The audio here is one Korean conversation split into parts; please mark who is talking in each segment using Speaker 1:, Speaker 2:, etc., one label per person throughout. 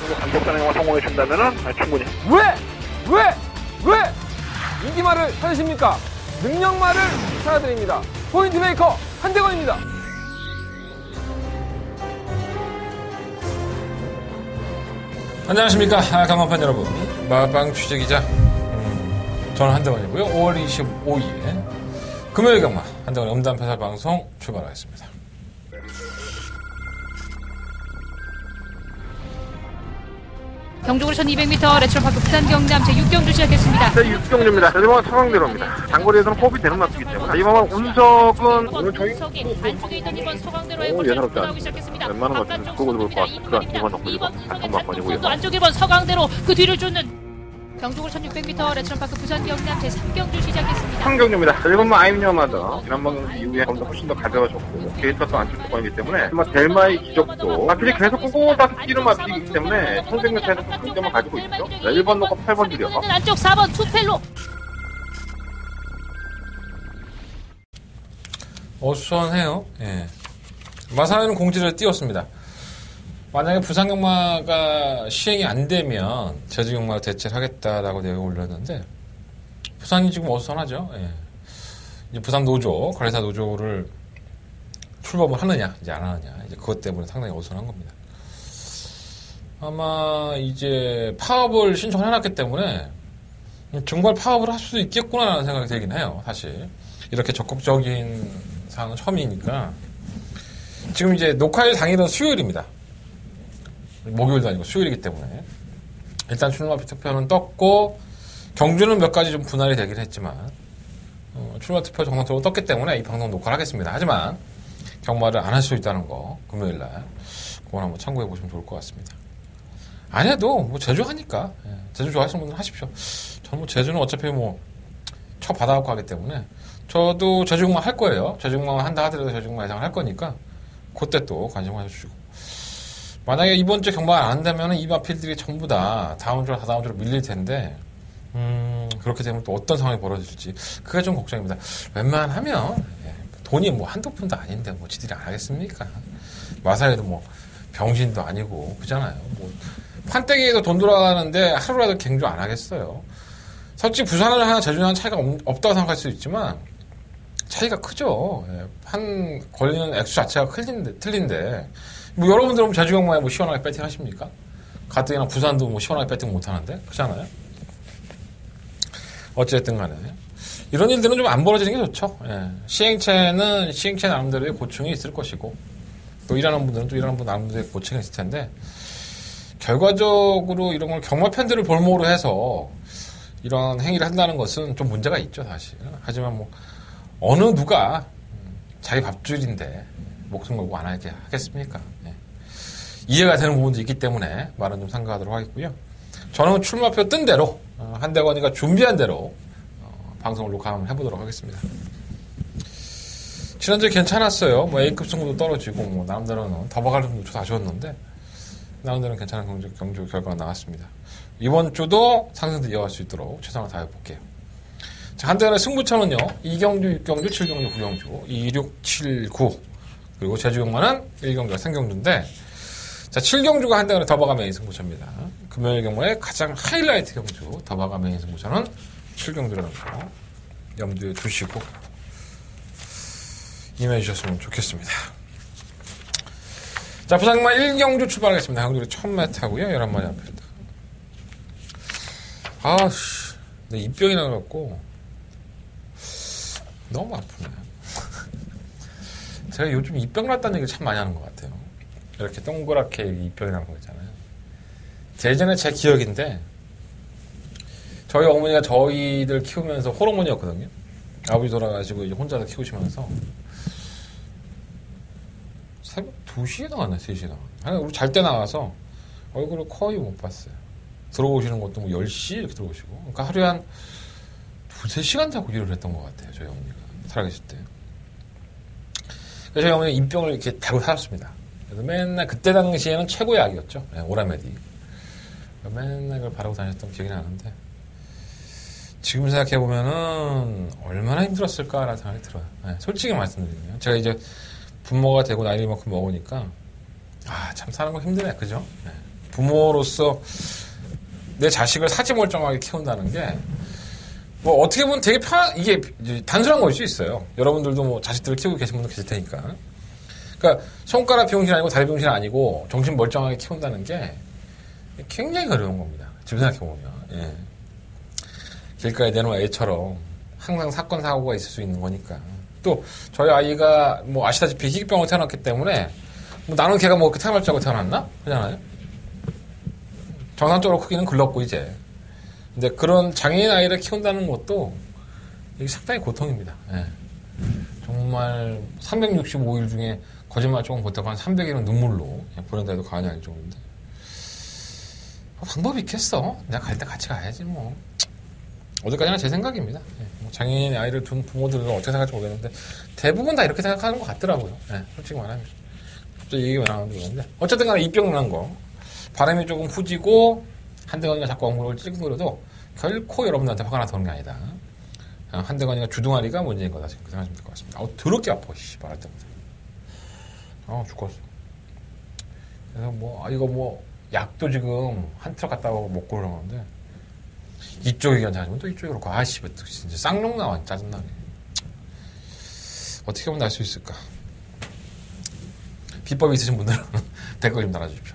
Speaker 1: 정도 감독단에 성공해 준다면은 충분히.
Speaker 2: 왜 인기말을 찾으십니까? 능력말을 찾아드립니다. 포인트 메이커 한대건입니다.
Speaker 3: 안녕하십니까 강원판 여러분, 마방 취재기자 저는 한대건이고요. 5월 25일 금요일 경마 한대건 음담패설 방송 출발하겠습니다.
Speaker 4: 경주고리 1200m 레츠로파크 부산 경남 제6경주 시작했습니다.
Speaker 1: 제6경주입니다. 이번은 서강대로입니다. 장거리에서는 호흡이 되는 놨기 때문에 이번 운석은 오늘 저희
Speaker 4: 안쪽에 있던 이번 서강대로의
Speaker 1: 예사롭지
Speaker 4: 나오기 시작했습니다.
Speaker 1: 웬만한 것들은 보고 들어올 것 같습니다. 이번 넣고 이번 바텀막번이고요.
Speaker 4: 안쪽 1번 서강대로 그 뒤를 쫓는 경주고리 1600m 레츠로파크 부산 경남 제3경주 시작했습니다.
Speaker 1: 3경주입니다. 1번만 아임녀마다 지난번 이후에 훨씬 더 가벼워졌고 게이트가 또 안쪽 조건이기 때문에 델마의 기적도 앞길이 계속 꼬꼬닥 뛰는 앞이기 때문에 1600m에서 강점을 가지고 있죠. 1번 놓고 8번 줄여
Speaker 4: 안쪽 4번 투펠로
Speaker 3: 어수선해요. 예. 마산에는 공지를 띄웠습니다. 만약에 부산 경마가 시행이 안 되면 제주 경마로 대체를 하겠다라고 내용을 올렸는데 부산이 지금 어수선하죠. 예. 이제 부산 노조, 관리사 노조를 출범을 하느냐, 이제 안 하느냐, 이제 그것 때문에 상당히 어수선한 겁니다. 아마 이제 파업을 신청을 해놨기 때문에 정말 파업을 할 수도 있겠구나라는 생각이 들긴 해요. 사실 이렇게 적극적인 상황은 처음이니까. 지금 이제 녹화일 당일은 수요일입니다. 목요일도 아니고 수요일이기 때문에 일단 출마 투표는 떴고 경주는 몇 가지 좀 분할이 되긴 했지만 출마 투표 정상적으로 떴기 때문에 이 방송 녹화를 하겠습니다. 하지만 경마를 안 할 수 있다는 거 금요일날 그건 한번 참고해 보시면 좋을 것 같습니다. 안 해도 뭐 제주 하니까 제주 좋아하시는 분들은 하십시오. 저는 뭐 제주는 어차피 뭐 쳐 받아갖고 하기 때문에 저도 제주 경마 할 거예요. 제주 경마 한다 하더라도 제주 경마 예상을 할 거니까 그때 또 관심 가져주시고, 만약에 이번 주 경마가 안 되면 이 마필들이 전부 다 다음 주나 다다음 주로 밀릴 텐데 그렇게 되면 또 어떤 상황이 벌어질지 그게 좀 걱정입니다. 웬만하면 돈이 뭐 한두 푼도 아닌데 뭐 지들이 안 하겠습니까? 마사에도 뭐 병신도 아니고 그잖아요. 뭐 판때기에도 돈 돌아가는데 하루라도 갱주 안 하겠어요. 솔직히 부산을 하나 제주는 하나 차이가 없다고 생각할 수 있지만 차이가 크죠. 한 걸리는 액수 자체가 틀린데 뭐 여러분들은 제주 경마에 뭐 시원하게 배팅 하십니까? 가뜩이나 부산도 뭐 시원하게 배팅 못 하는데 그렇잖아요. 어쨌든 간에 이런 일들은 좀 안 벌어지는 게 좋죠. 시행체는 시행체 나름대로의 고충이 있을 것이고 또 일하는 분들은 또 일하는 분 나름대로의 고충이 있을 텐데 결과적으로 이런 걸 경마 팬들을 볼모로 해서 이런 행위를 한다는 것은 좀 문제가 있죠, 사실. 하지만 뭐 어느 누가 자기 밥줄인데 목숨 걸고 안 하게 하겠습니까? 이해가 되는 부분도 있기 때문에 말은 좀 삼가하도록 하겠고요. 저는 출마표 뜬 대로 한대건이가 준비한 대로 방송을 녹화 한번 해보도록 하겠습니다. 지난주에 괜찮았어요. 뭐 A급 승부도 떨어지고 뭐 나름대로는 더버갈 정도 아쉬웠는데 나름대로는 괜찮은 경주 결과가 나왔습니다. 이번 주도 상승도 이어갈 수 있도록 최선을 다해볼게요. 자, 한대건의 승부처는요 2경주, 6경주, 7경주, 9경주 2, 6, 7, 9 그리고 제주 경마는 1경주가 생경주인데 자, 7경주가 한대건의 더버가 메인 승부처입니다. 금요일 경마의 가장 하이라이트 경주 더버가 메인 승부처는 7경주라는 거 염두에 두시고 임해 주셨으면 좋겠습니다. 자, 부산 경마 1경주 출발하겠습니다. 경주를 처음 매트하고요. 11마리 앞에다. 아씨, 내 입병이 나갖고 너무 아프네. 제가 요즘 입병 났다는 얘기를 참 많이 하는 것 같아요. 이렇게 동그랗게 입병이 나는 거 있잖아요. 예전에 제 기억인데 저희 어머니가 저희들 키우면서 호르몬이었거든요. 아버지 돌아가시고 이제 혼자서 키우시면서 새벽 2시에 나왔나 3시에 나왔나. 우리 잘 때 나와서 얼굴을 거의 못 봤어요. 들어오시는 것도 뭐 10시 이렇게 들어오시고. 그러니까 하루에 한 2-3시간 자고 일을 했던 것 같아요. 저희 어머니가 살아계실 때. 그래서 저희 어머니가 입병을 이렇게 달고 살았습니다. 그래서 맨날 그때 당시에는 최고의 약이었죠. 오라메디. 맨날 그걸 바르고 다녔던 기억이 나는데 지금 생각해보면은 얼마나 힘들었을까라는 생각이 들어요. 솔직히 말씀드리면 제가 이제 부모가 되고 나이를 만큼 먹으니까 참 사는 거 힘드네, 그죠? 부모로서 내 자식을 사지멀쩡하게 키운다는 게 뭐 어떻게 보면 되게 이게 단순한 거일 수 있어요. 여러분들도 뭐 자식들을 키우고 계신 분도 계실 테니까. 그러니까 손가락 비용신 아니고 다리 비용신 아니고 정신 멀쩡하게 키운다는 게 굉장히 어려운 겁니다. 지금 생각해보면. 예. 길가에 내놓은 애처럼 항상 사건 사고가 있을 수 있는 거니까. 또 저희 아이가 뭐 아시다시피 희귀병으로 태어났기 때문에 뭐 나는 걔가 뭐 태어날자고 태어났나? 그러잖아요. 정상적으로 크기는 글렀고 이제. 근데 그런 장애인 아이를 키운다는 것도 이게 상당히 고통입니다. 예. 정말 365일 중에 거짓말 조금 못하고 한 300일은 눈물로 보낸다 해도 과언이 아닐 정도인데 방법이 있겠어. 내가 갈 때 같이 가야지 뭐. 어디까지나 제 생각입니다. 예. 뭐 장애인 아이를 둔 부모들은 어떻게 생각할지 모르겠는데 대부분 다 이렇게 생각하는 것 같더라고요. 예. 솔직히 말하면. 갑자기 얘기가 왜 나오는지 모르겠는데 어쨌든 간에 입병 난 거 바람이 조금 후지고 한대건이가 자꾸 엉덩이를 찡그려도 결코 여러분들한테 화가 나서 그런 게 아니다. 한대건이가 주둥아리가 문제인 거다 생각하시면 될 것 같습니다. 더럽게 아파. 말할 때마다. 죽겠어. 그래서 뭐 이거 뭐 약도 지금 한 트럭 갔다 오고 먹고 그러는데 이쪽이 괜찮으면 또 이쪽이 그렇고 진짜 쌍욕 나와 짜증나게. 어떻게 하면 날 수 있을까? 비법이 있으신 분들은 댓글 좀 달아주십시오.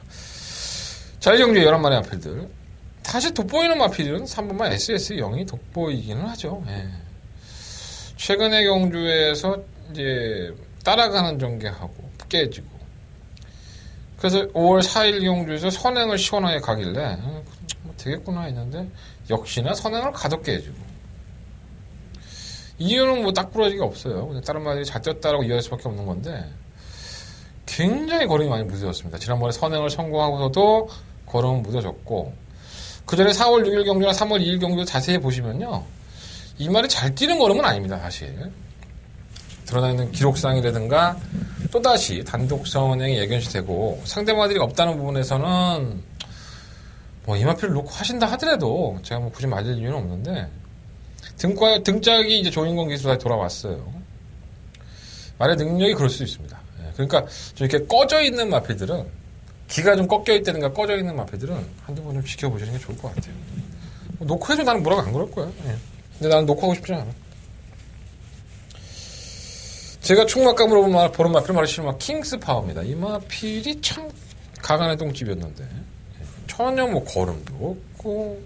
Speaker 3: 자유정주의 11마리 마필들. 사실 돋보이는 마필들은 3번만 SS0이 돋보이기는 하죠. 예. 최근의 경주에서 이제 따라가는 전개하고 깨지고. 그래서 5월 4일 경주에서 선행을 시원하게 가길래 뭐 되겠구나 했는데 역시나 선행을 가도 깨지고. 이유는 뭐 딱 부러지기가 없어요. 그냥 다른 말들이 잘 뛰었다라고 이해할 수밖에 없는 건데 굉장히 걸음이 많이 무뎌졌습니다. 지난번에 선행을 성공하고서도 걸음은 무뎌졌고 그 전에 4월 6일 경주나 3월 2일 경주 자세히 보시면요. 이 말이 잘 뛰는 걸음은 아닙니다. 사실. 드러나있는 기록상이라든가 또다시 단독 선행이 예견시 되고 상대마들이 없다는 부분에서는 뭐 이마필을 놓고 하신다 하더라도 제가 뭐 굳이 맞을 이유는 없는데 등짝이 이제 조인권 기술로 다시 돌아왔어요. 말의 능력이 그럴 수 있습니다. 그러니까 좀 이렇게 꺼져 있는 마필들은 기가 좀 꺾여 있다든가 꺼져 있는 마필들은 한두 번 좀 지켜보시는 게 좋을 것 같아요. 뭐 놓고 해도 나는 뭐라고 안 그럴 거야. 근데 나는 놓고 하고 싶지 않아. 제가 총막감으로 보는 마필은 바로 실마 킹스 파워입니다. 이 마필이 참 가관의 똥집이었는데 전혀 뭐 걸음도 없고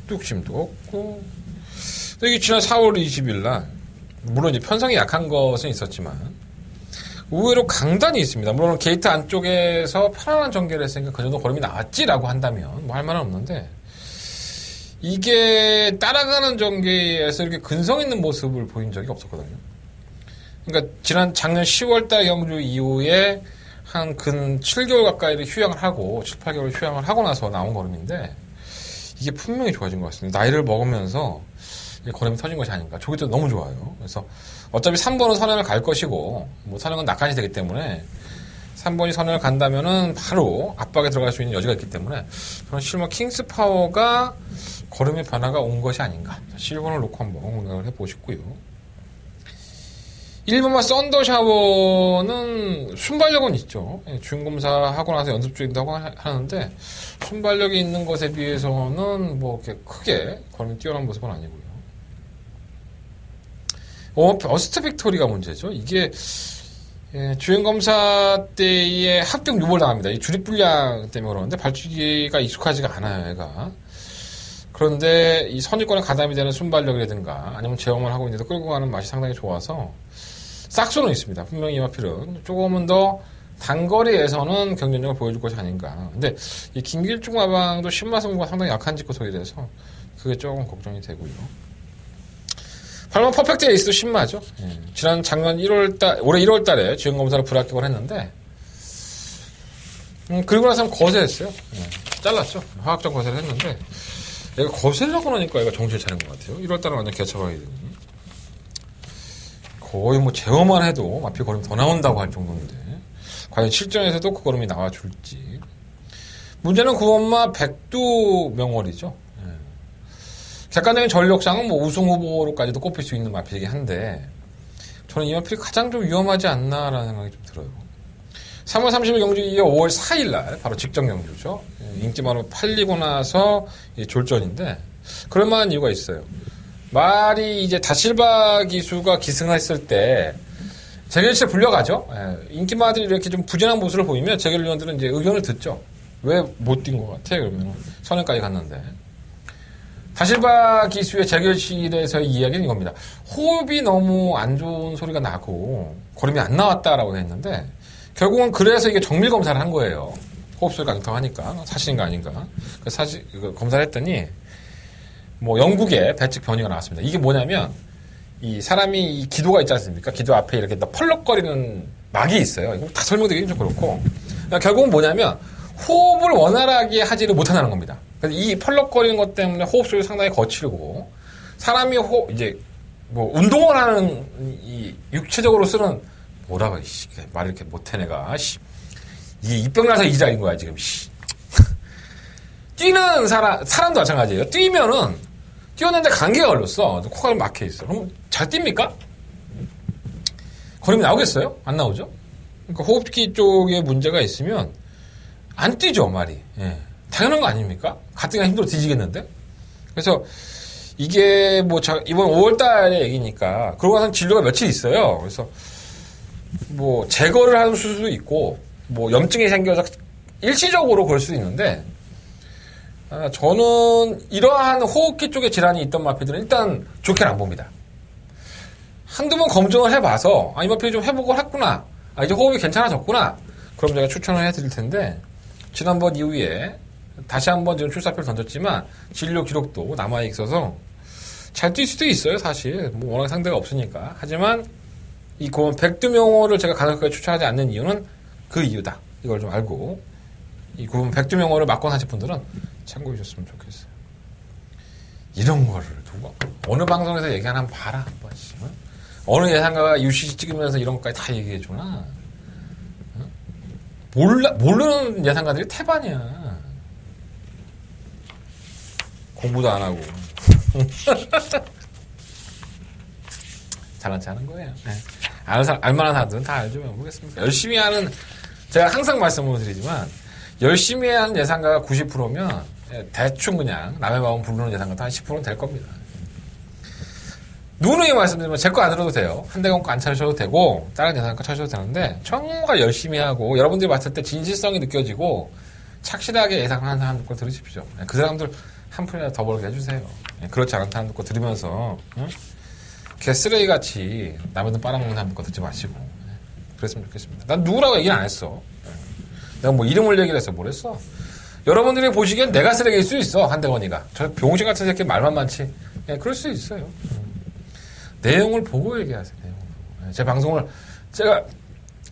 Speaker 3: 뚝심도 없고 이게 지난 4월 20일 날 물론 이제 편성이 약한 것은 있었지만 의외로 강단이 있습니다. 물론 게이트 안쪽에서 편안한 전개를 했으니까 그 정도 걸음이 나왔지라고 한다면 뭐 할 말은 없는데 이게 따라가는 전개에서 이렇게 근성 있는 모습을 보인 적이 없었거든요. 그러니까 작년 10월달 경주 이후에 한 근 7개월 가까이를 휴양을 하고 7, 8개월 휴양을 하고 나서 나온 걸음인데 이게 분명히 좋아진 것 같습니다. 나이를 먹으면서 걸음이 터진 것이 아닌가. 저기도 너무 좋아요. 그래서 어차피 3번은 선행을 갈 것이고 뭐 선행은 낙관이 되기 때문에 3번이 선행을 간다면은 바로 압박에 들어갈 수 있는 여지가 있기 때문에 저는 실버 킹스 파워가 걸음의 변화가 온 것이 아닌가. 7번을 놓고 한번 생각을 해보고 싶고요. 1번만 썬더 샤워는 순발력은 있죠. 주행검사 하고 나서 연습 중이라고 하는데 순발력이 있는 것에 비해서는 뭐 이렇게 크게 걸음이 뛰어난 모습은 아니고요. 어스트 빅토리가 문제죠. 이게 주행검사 때의 합격 유보를 당합니다. 이 주립불량 때문에 그러는데 발주기가 익숙하지가 않아요, 얘가. 그런데 이 선입권에 가담이 되는 순발력이라든가 아니면 제어만 하고 있는데도 끌고 가는 맛이 상당히 좋아서 싹수는 있습니다. 분명히 이 마필은 조금은 더 단거리에서는 경쟁력을 보여줄 것이 아닌가. 근데 이 김길중 마방도 신마승부가 상당히 약한 직구석이라서 그게 조금 걱정이 되고요. 8번 퍼펙트 에이스도 신마죠. 지난 작년 1월달, 올해 1월달에 주행검사를 불합격을 했는데 그리고 나서는 거세했어요. 잘랐죠. 화학적 거세를 했는데 얘가 거세를 하고 나니까 얘가 정신을 차린 것 같아요. 1월달은 완전 개차방이 되니 거의 뭐 제어만 해도 마필 걸음이 더 나온다고 할 정도인데 과연 실전에서도 그 걸음이 나와줄지. 문제는 9번마 백두 명월이죠. 객관적인 전력상은 뭐 우승 후보로까지도 꼽힐 수 있는 마필이긴 한데 저는 이 마필이 가장 좀 위험하지 않나라는 생각이 좀 들어요. 3월 30일 경주 이어 5월 4일 날 바로 직전 경주죠. 인기말로 팔리고 나서 졸전인데 그럴 만한 이유가 있어요. 말이 이제 다실바 기수가 기승했을 때 재결 씨를 불려가죠. 인기마들이 이렇게 좀 부진한 모습을 보이면 재결 위원들은 이제 의견을 듣죠. 왜 못 뛴 것 같아? 그러면 선행까지 갔는데 다실바 기수의 재결실에서의 이야기는 이겁니다. 호흡이 너무 안 좋은 소리가 나고 걸음이 안 나왔다라고 했는데 결국은 그래서 이게 정밀 검사를 한 거예요. 호흡 소리가 안 나니까 사실인가 아닌가. 사실 검사를 했더니 뭐 영국의 배측 변이가 나왔습니다. 이게 뭐냐면 이 사람이 이 기도가 있지 않습니까? 기도 앞에 이렇게 펄럭거리는 막이 있어요. 이거 다 설명드리긴 좀 그렇고 그러니까 결국은 뭐냐면 호흡을 원활하게 하지를 못한다는 겁니다. 그래서 이 펄럭거리는 것 때문에 호흡 소리가 상당히 거칠고 사람이 이제 뭐 운동을 하는 이 육체적으로 쓰는 뭐라고 말을 이렇게 못해 내가 이게 입병 나서 이 자리인 거야 지금 뛰는 사람도 마찬가지예요. 뛰었는데 감기가 걸렸어. 코가 막혀 있어. 그럼 잘 뜁니까? 걸음이 나오겠어요? 안 나오죠? 그러니까 호흡기 쪽에 문제가 있으면 안 뛰죠, 말이. 예. 당연한 거 아닙니까? 가뜩이나 힘들어 뒤지겠는데? 그래서 이게 뭐 이번 5월 달에 얘기니까 그러고 나서 진료가 며칠 있어요. 그래서 뭐 제거를 하는 수술도 있고 뭐 염증이 생겨서 일시적으로 그럴 수도 있는데 저는 이러한 호흡기 쪽에 질환이 있던 마피들은 일단 좋게는 안 봅니다. 한두 번 검증을 해봐서 이 마피 좀 회복을 했구나. 이제 호흡이 괜찮아졌구나. 그럼 제가 추천을 해드릴 텐데 지난번 이후에 다시 한번 지금 출사표를 던졌지만 진료 기록도 남아있어서 잘 뛸 수도 있어요. 사실 뭐 워낙 상대가 없으니까. 하지만 이 고원 백두명호를 제가 간혹하게 추천하지 않는 이유는 그 이유다. 이걸 좀 알고 이 고원 백두명호를 맞고 하실 분들은 참고해 주셨으면 좋겠어요. 이런 거를 누가 어느 방송에서 얘기하나 봐라 한 번씩. 어느 예상가가 UCC 찍으면서 이런 것까지 다 얘기해 주나? 모르는 예상가들이 태반이야. 공부도 안 하고 잘난 체 하는 거예요. 네. 알만한 사람들은 다 알죠. 모르겠습니까? 열심히 하는 제가 항상 말씀을 드리지만 열심히 하는 예상가가 90%면 대충 그냥 남의 마음 부르는 예상가도 한 10%는 될 겁니다. 누누이 말씀드리면 제 거 안 들어도 돼요. 한대건 거 안 찾으셔도 되고 다른 예상가 찾으셔도 되는데 정말 열심히 하고 여러분들이 봤을 때 진실성이 느껴지고 착실하게 예상하는 사람들 거 들으십시오. 그 사람들 한 푼이라도 더 벌게 해주세요. 그렇지 않은 사람들 거 들으면서 개 쓰레기같이 남의 돈 빨아먹는 사람들 거 듣지 마시고 그랬으면 좋겠습니다. 난 누구라고 얘기는 안 했어. 내가 뭐 이름을 얘기를 해서 뭘 했어. 여러분들이 보시기엔 내가 쓰레기일 수 있어. 한대건이가. 저 병신 같은 새끼 말만 많지. 그럴 수 있어요. 내용을 보고 얘기하세요. 내용을 보고. 제 방송을 제가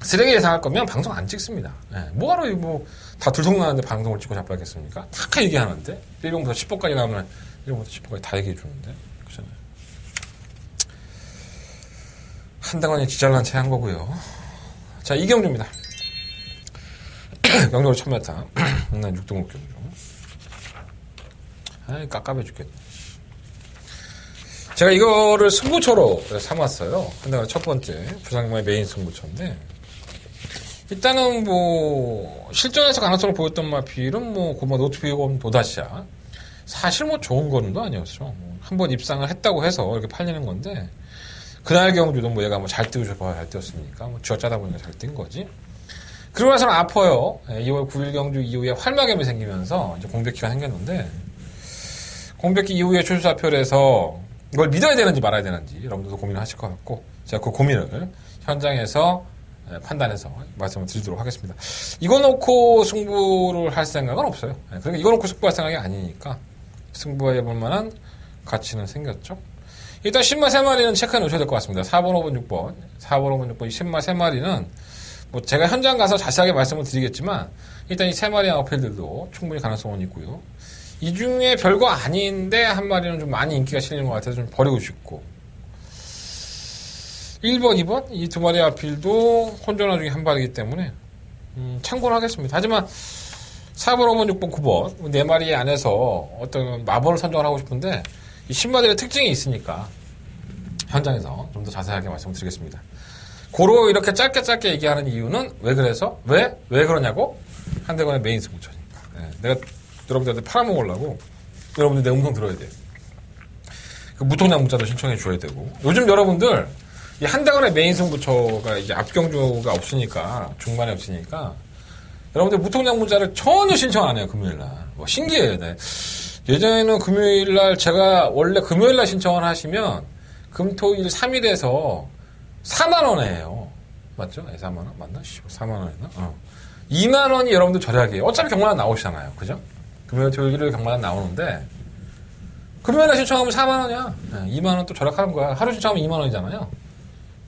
Speaker 3: 쓰레기 예상할 거면 방송 안 찍습니다. 뭐하러 다 들통나는데 방송을 찍고 자빠겠습니까? 다 얘기하는데 1번부터 10번까지 나오면 1번부터 10번까지 다 얘기해 주는데 그렇잖아요. 한대건이 지잘난 채 한 거고요. 자, 이경주입니다. 경주로 1000m. 난 6등급 경주. 깝깝해 죽겠네. 제가 이거를 승부처로 삼았어요. 근데 첫 번째 부상마의 메인 승부처인데 일단은 뭐 실전에서 가능성을 보였던 마필은 뭐 고마 노트피곤 도다시아 사실 뭐 좋은 거는 아니었죠. 한번 입상을 했다고 해서 이렇게 팔리는 건데 그날 경주도 뭐 얘가 뭐 잘 뛰고 싶어 잘 뛰었으니까 뭐 쥐어짜다 보니까 잘 뛴 거지. 그러고 나서는 아파요. 2월 9일 경주 이후에 활막염이 생기면서 이제 공백기가 생겼는데 공백기 이후에 출사표에서 이걸 믿어야 되는지 말아야 되는지 여러분들도 고민을 하실 것 같고 제가 그 고민을 현장에서 판단해서 말씀을 드리도록 하겠습니다. 이거 놓고 승부를 할 생각은 없어요. 그러니까 이거 놓고 승부할 생각이 아니니까 승부해 볼 만한 가치는 생겼죠. 일단 신마 3마리는 체크해 놓으셔야 될 것 같습니다. 4번, 5번, 6번. 4번, 5번, 6번 이 신마 3마리는 뭐 제가 현장 가서 자세하게 말씀을 드리겠지만 일단 이 3마리 어필들도 충분히 가능성은 있고요. 이 중에 별거 아닌데 한 마리는 좀 많이 인기가 실리는 것 같아서 좀 버리고 싶고 1번, 2번 이 두 마리 어필도 혼전화 중에 한 발이기 때문에 참고를 하겠습니다. 하지만 4번, 5번, 6번, 9번 네 마리 안에서 어떤 마법을 선정을 하고 싶은데 이 신마들의 특징이 있으니까 현장에서 좀 더 자세하게 말씀을 드리겠습니다. 고로 이렇게 짧게 얘기하는 이유는 왜 그래서? 왜 그러냐고? 한대건의 메인 승부처니까. 내가 여러분들한테 팔아먹으려고 여러분들 내 음성 들어야 돼요. 그 무통장 문자도 신청해 줘야 되고. 요즘 여러분들 이 한대건의 메인 승부처가 이제 앞경주가 없으니까 중반에 없으니까 여러분들 무통장 문자를 전혀 신청 안 해요. 금요일날. 뭐 신기해요. 네. 예전에는 금요일날 제가 원래 금요일날 신청을 하시면 금토일 3일에서 4만원이에요. 맞죠? 4만원? 맞나? 4만원이나? 2만원이 여러분들 절약이에요. 어차피 경마단 나오시잖아요. 그죠? 금요일, 토요일, 일요일 경마단 나오는데 금요일날 신청하면 4만원이야. 2만원 또 절약하는 거야. 하루 신청하면 2만원이잖아요.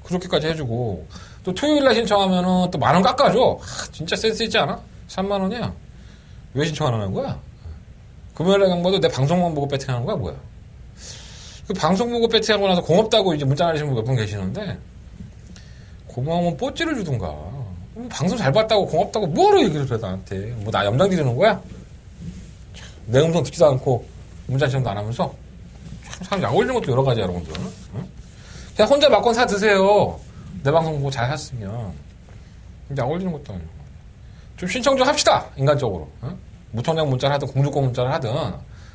Speaker 3: 그렇게까지 해주고 또 토요일날 신청하면은 또 만원 깎아줘. 진짜 센스 있지 않아? 3만원이야. 왜 신청 안 하는 거야? 금요일날 경마도 내 방송만 보고 배팅하는 거야 뭐야? 그 방송 보고 배팅하고 나서 고맙다고 이제 문자 날리시는 분 몇 분 계시는데 고마우면 뽀찌를 주든가. 방송 잘 봤다고 고맙다고 뭐로 얘기를 해 나한테. 뭐 나 염장 드리는 거야? 내 음성 듣지도 않고 문자 시험도 안 하면서 참 사람 약 올리는 것도 여러 가지야 여러분들. 응? 그냥 혼자 막건 사 드세요. 내 방송 보고 잘 샀으면. 약 올리는 것도 아니고. 좀 신청 좀 합시다. 인간적으로. 응? 무통장 문자를 하든 공주권 문자를 하든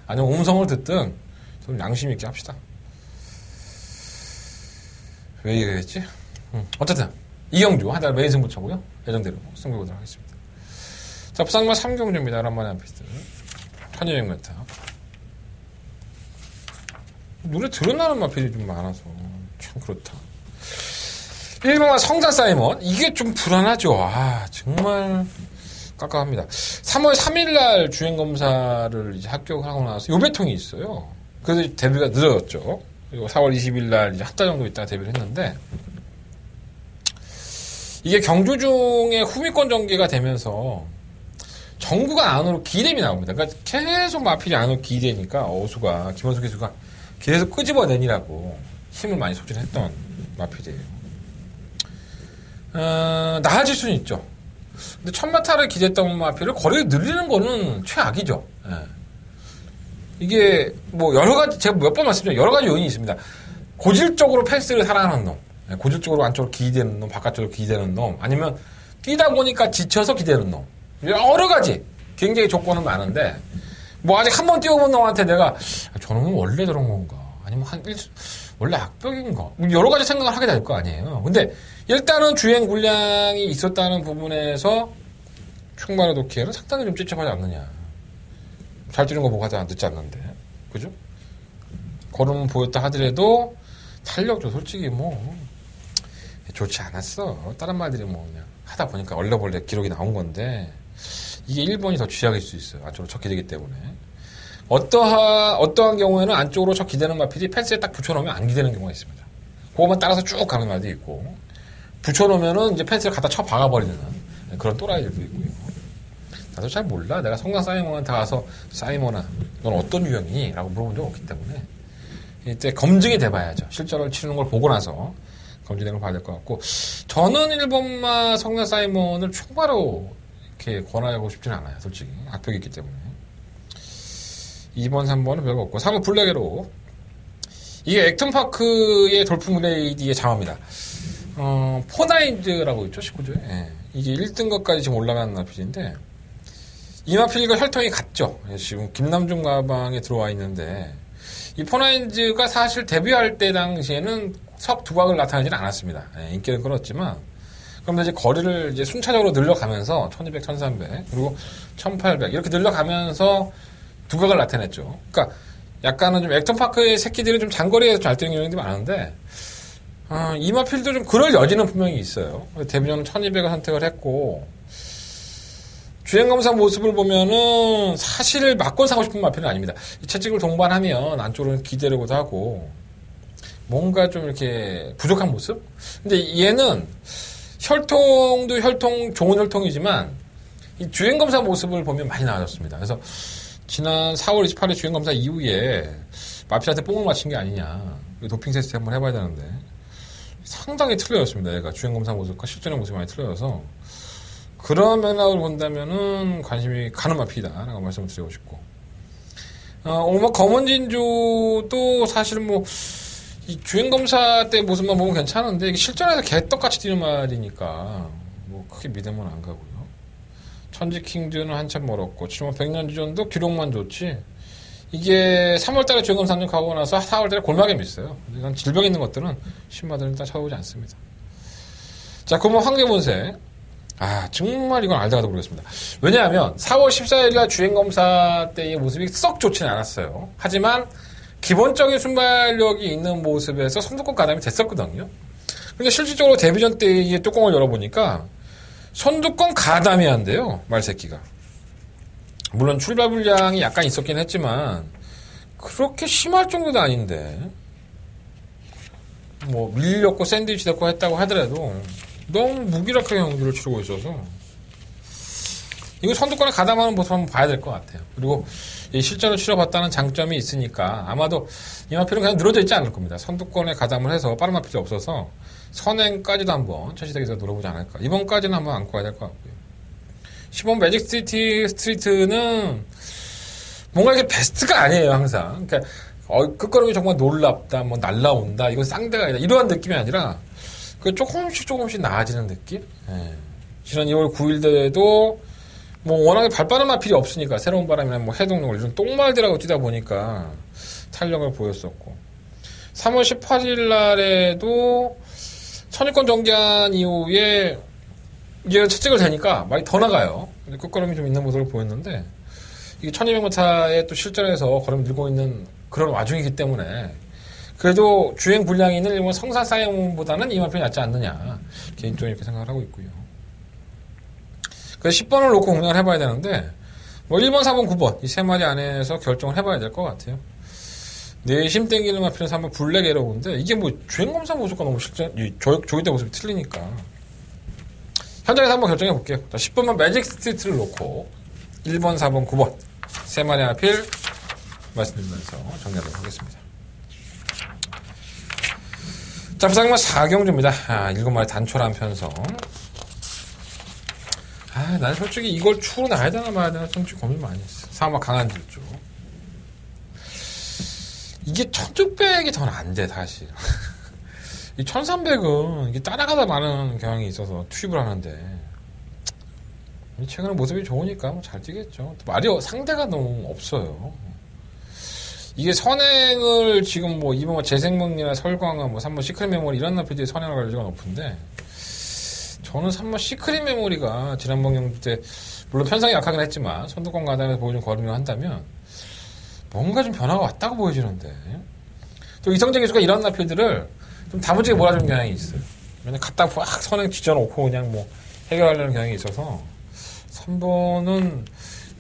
Speaker 3: 아니면 음성을 듣든 좀 양심 있게 합시다. 왜 이랬지? 어쨌든 이영주 한 달 메인 승부처고요. 예정대로 승부보도록 하겠습니다. 자, 부산마 3경주입니다. 오랜만에 한 피스 1200m. 노래 들어나는 마필이 좀 많아서 참 그렇다. 1번마 성산 사이먼 이게 좀 불안하죠. 정말 깜깜합니다. 3월 3일날 주행검사를 이제 합격을 하고 나서 요배통이 있어요. 그래서 데뷔가 늦어졌죠. 그리고 4월 20일날 이제 한 달 정도 있다가 데뷔를 했는데 이게 경주 중에 후미권 전개가 되면서 정구가 안으로 기댐이 나옵니다. 그러니까 계속 마필이 안으로 기대니까 어수가 김원수 기수가 계속 끄집어내니라고 힘을 많이 소진했던 마필이에요. 나아질 수는 있죠. 근데 천마타를 기대했던 마필을 거리를 늘리는 거는 최악이죠. 이게 뭐 여러 가지 제가 몇 번 말씀드렸죠. 여러 가지 요인이 있습니다. 고질적으로 펜스를 사랑하는 놈, 고질적으로 안쪽으로 기대는 놈, 바깥쪽으로 기대는 놈, 아니면 뛰다 보니까 지쳐서 기대는 놈. 여러 가지 굉장히 조건은 많은데 뭐 아직 한 번 뛰어본 놈한테 내가 저놈은 원래 저런 건가? 아니면 원래 악벽인가? 여러 가지 생각을 하게 될 거 아니에요. 근데 일단은 주행 분량이 있었다는 부분에서 충만을 놓기에는 상당히 좀 찝찝하지 않느냐. 잘 뛰는 거 보고 하지 늦지 않는데. 그죠? 걸음 보였다 하더라도 탄력도 솔직히 뭐 좋지 않았어. 다른 말들이 뭐 그냥 하다 보니까 얼레벌레 기록이 나온 건데 이게 1번이 더 쥐약일 수 있어요. 안쪽으로 척 기대기 때문에. 어떠한 경우에는 안쪽으로 척 기대는 마필이 펜스에 딱 붙여놓으면 안 기대는 경우가 있습니다. 그거만 따라서 쭉 가는 말도 있고 붙여놓으면은 이제 펜스를 갖다 쳐 박아버리는 그런 또라이들도 있고요. 나도 잘 몰라. 내가 성당 사이먼한테 가서 사이먼아 넌 어떤 유형이니? 라고 물어본 적 없기 때문에 이때 검증이 돼봐야죠. 실전을 치르는 걸 보고 나서 검증되는 걸 봐야 될 것 같고 저는 1번마 성당 사이먼을 총바로 이렇게 권하고 싶지는 않아요. 솔직히 악벽이 있기 때문에 2번, 3번은 별거 없고 3번 블랙에로 이게 액턴파크의 돌풍 레이디의 자마입니다. 포나인즈라고 있죠 19조에 이게 1등급까지 지금 올라가는 마필인데 이 마필과 혈통이 같죠. 지금 김남중 가방에 들어와 있는데 이 포나인즈가 사실 데뷔할 때 당시에는 석 두각을 나타내지는 않았습니다. 인기는 끌었지만 그런데 이제 거리를 이제 순차적으로 늘려가면서 1200, 1300 그리고 1800 이렇게 늘려가면서 두각을 나타냈죠. 그러니까 약간은 좀 액턴파크의 새끼들은 좀 장거리에서 잘 뛰는 경우도 많은데 이 마필도 좀 그럴 여지는 분명히 있어요. 데뷔전은 1200을 선택을 했고 주행검사 모습을 보면은 사실 맞고 사고 싶은 마필은 아닙니다. 이 채찍을 동반하면 안쪽으로 기대려고도 하고 뭔가 좀 이렇게 부족한 모습? 근데 얘는 혈통도 좋은 혈통이지만 이 주행검사 모습을 보면 많이 나아졌습니다. 그래서 지난 4월 28일 주행검사 이후에 마필한테 뽕을 맞힌 게 아니냐. 도핑 테스트 한번 해봐야 되는데 상당히 틀려졌습니다. 얘가 주행검사 모습과 실전의 모습이 많이 틀려져서 그런 면으로 본다면은 관심이 가는 마필이다라고 말씀을 드리고 싶고 오늘 검은 진주도 사실 뭐 이 주행검사 때 모습만 보면 괜찮은데, 이게 실전에서 개떡같이 뛰는 말이니까, 뭐, 크게 믿으면 안 가고요. 천지킹드는 한참 멀었고, 지금 100년지전도 기록만 좋지, 이게 3월달에 주행검사 가고 나서 4월달에 골막에 있어요. 이런 질병 있는 것들은 신마들은 일단 쳐다보지 않습니다. 자, 그러면 황계본색. 정말 이건 알다가도 모르겠습니다. 왜냐하면 4월 14일날 주행검사 때의 모습이 썩 좋지는 않았어요. 하지만 기본적인 순발력이 있는 모습에서 선두권 가담이 됐었거든요. 근데 실질적으로 데뷔전 때의 뚜껑을 열어보니까 선두권 가담이 한대요. 말새끼가. 물론 출발 불량이 약간 있었긴 했지만 그렇게 심할 정도도 아닌데 뭐 밀렸고 샌드위치 됐고 했다고 하더라도 너무 무기력하게 경주를 치르고 있어서 이거 선두권에 가담하는 모습 한번 봐야 될 것 같아요. 그리고 이 실전을 치러봤다는 장점이 있으니까 아마도 이마필은 그냥 늘어져 있지 않을 겁니다. 선두권에 가담을 해서 빠른 마필이 없어서 선행까지도 한번 최시대에서 노려보지 않을까. 이번까지는 한번 안고 가야 될 것 같고요. 10번 매직 스트리트는 뭔가 이게 베스트가 아니에요, 항상. 그러니까 끝걸음이 정말 놀랍다, 뭐 날라온다, 이건 쌍대가 아니다, 이러한 느낌이 아니라 그 조금씩 나아지는 느낌? 예. 지난 2월 9일 대회도 뭐 워낙에 발빠른 마필이 없으니까 새로운 바람이나 뭐 해동력 이런 똥말들하고 뛰다 보니까 탄력을 보였었고 3월 18일 날에도 선입권 정지한 이후에 이제 채찍을 대니까 많이 더 나가요. 끝걸음이 좀 있는 모습을 보였는데 이게 1200m의 또 실전에서 걸음 들고 있는 그런 와중이기 때문에 그래도 주행 분량이 있는 일본 성산 사이먼보다는 이마편이 낫지 않느냐. 개인적으로 이렇게 생각을 하고 있고요. 그래서 10번을 놓고 공략을 해봐야 되는데, 뭐 1번, 4번, 9번 이 세 마리 안에서 결정을 해봐야 될 것 같아요. 내심 땡기는 마편에서 한번 블랙 에러운데, 이게 뭐 주행검사 모습과 너무 실전, 조기 때 모습이 틀리니까. 현장에서 한번 결정해 볼게요. 자, 10번만 매직 스트리트를 놓고, 1번, 4번, 9번 세 마리 앞필 말씀드리면서 정리하도록 하겠습니다. 자, 부상만 4경주입니다. 7마리 단촐한 편성. 난 솔직히 이걸 추로 놔야 되나 마야 되나 솔직히 고민 많이 했어. 사막 강한 질주. 이게 1600이 더 안 돼, 사실. 이 1300은 이게 따라가다 마는 경향이 있어서 투입을 하는데, 최근에 모습이 좋으니까 뭐 잘 뛰겠죠. 말이 상대가 너무 없어요. 이게 선행을 지금 뭐 2번 재생명리나 설광화 뭐 3번 시크릿 메모리 이런 나필들이 선행을 갈 여지가 높은데 저는 3번 시크릿 메모리가 지난번 경주 때 물론 편성이 약하긴 했지만 선두권 가담에서 보여준 걸음을 한다면 뭔가 좀 변화가 왔다고 보여지는데 또 이성재 기수가 이런 나필들을 좀 다무지게 몰아주는 경향이 있어요. 왜냐면 갖다 확 선행 지져놓고 그냥 뭐 해결하려는 경향이 있어서 3번은